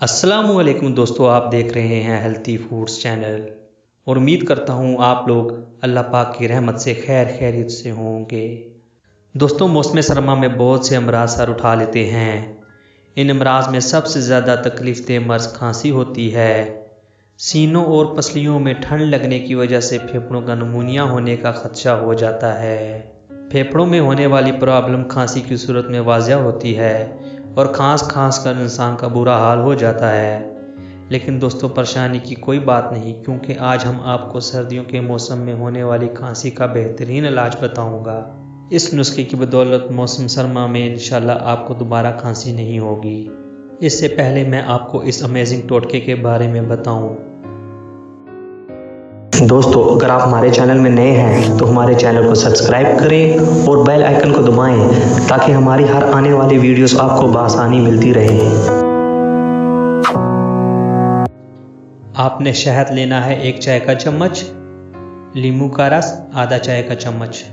अस्सलामुअलैकुम दोस्तों, आप देख रहे हैं हेल्थी फूड्स चैनल और उम्मीद करता हूँ आप लोग अल्लाह पाक की रहमत से खैर खैरियत से होंगे। दोस्तों, मौसम सरमा में बहुत से अमराज सर उठा लेते हैं। इन अमराज में सबसे ज़्यादा तकलीफ दह मर्ज खांसी होती है। सीनों और पसलियों में ठंड लगने की वजह से फेफड़ों का नमूनिया होने का खदशा हो जाता है। फेफड़ों में होने वाली प्रॉब्लम खांसी की सूरत में वाज़ह होती है और खांस कर इंसान का बुरा हाल हो जाता है। लेकिन दोस्तों, परेशानी की कोई बात नहीं, क्योंकि आज हम आपको सर्दियों के मौसम में होने वाली खांसी का बेहतरीन इलाज बताऊंगा। इस नुस्खे की बदौलत मौसम सरमा में इंशाल्लाह आपको दोबारा खांसी नहीं होगी। इससे पहले मैं आपको इस अमेजिंग टोटके के बारे में बताऊं। दोस्तों, अगर आप हमारे चैनल में नए हैं तो हमारे चैनल को सब्सक्राइब करें और बेल आइकन को दबाएं ताकि हमारी हर आने वाली वीडियोस आपको बआसानी मिलती रहे। आपने शहद लेना है 1 चाय का चम्मच, लींबू का रस आधा चाय का चम्मच।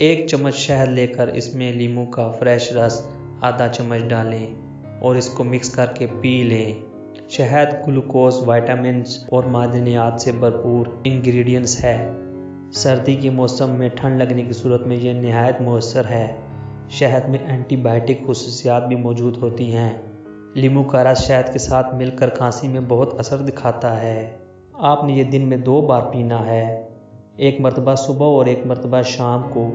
1 चम्मच शहद लेकर इसमें लींबू का फ्रेश रस आधा चम्मच डालें और इसको मिक्स करके पी लें। शहद ग्लूकोज, विटामिन्स और मादनियात से भरपूर इंग्रेडिएंट्स है। सर्दी के मौसम में ठंड लगने की सूरत में यह निहायत मौसर है। शहद में एंटीबायोटिक खुसूसियात भी मौजूद होती हैं। लींबू का रस शहद के साथ मिलकर खांसी में बहुत असर दिखाता है। आपने ये दिन में 2 बार पीना है, 1 मरतबा सुबह और 1 मरतबा शाम को।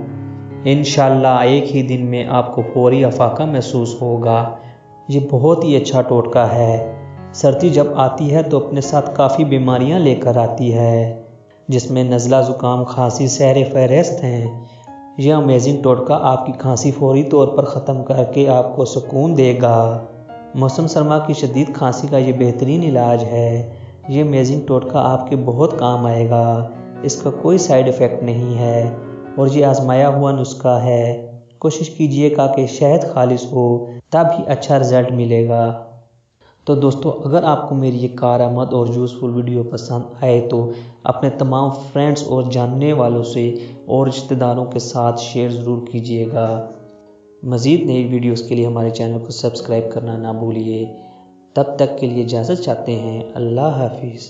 इंशाल्लाह एक ही दिन में आपको फौरी अफाका महसूस होगा। ये बहुत ही अच्छा टोटका है। सर्दी जब आती है तो अपने साथ काफ़ी बीमारियां लेकर आती है, जिसमें नज़ला, ज़ुकाम, खांसी सहरे फहरिस्त हैं। यह अमेजिंग टोटका आपकी खांसी फौरी तौर पर ख़त्म करके आपको सुकून देगा। मौसम सरमा की शदीद खांसी का ये बेहतरीन इलाज है। ये अमेजिंग टोटका आपके बहुत काम आएगा। इसका कोई साइड इफ़ेक्ट नहीं है और ये आजमाया हुआ नुस्खा है। कोशिश कीजिएगा कि शहद खालिस हो, तभी अच्छा रिज़ल्ट मिलेगा। तो दोस्तों, अगर आपको मेरी ये कारआमद और यूज़फुल वीडियो पसंद आए तो अपने तमाम फ्रेंड्स और जानने वालों से और रिश्तेदारों के साथ शेयर ज़रूर कीजिएगा। मज़ीद नई वीडियोस के लिए हमारे चैनल को सब्सक्राइब करना ना भूलिए। तब तक के लिए इजाज़त चाहते हैं। अल्लाह हाफिज़।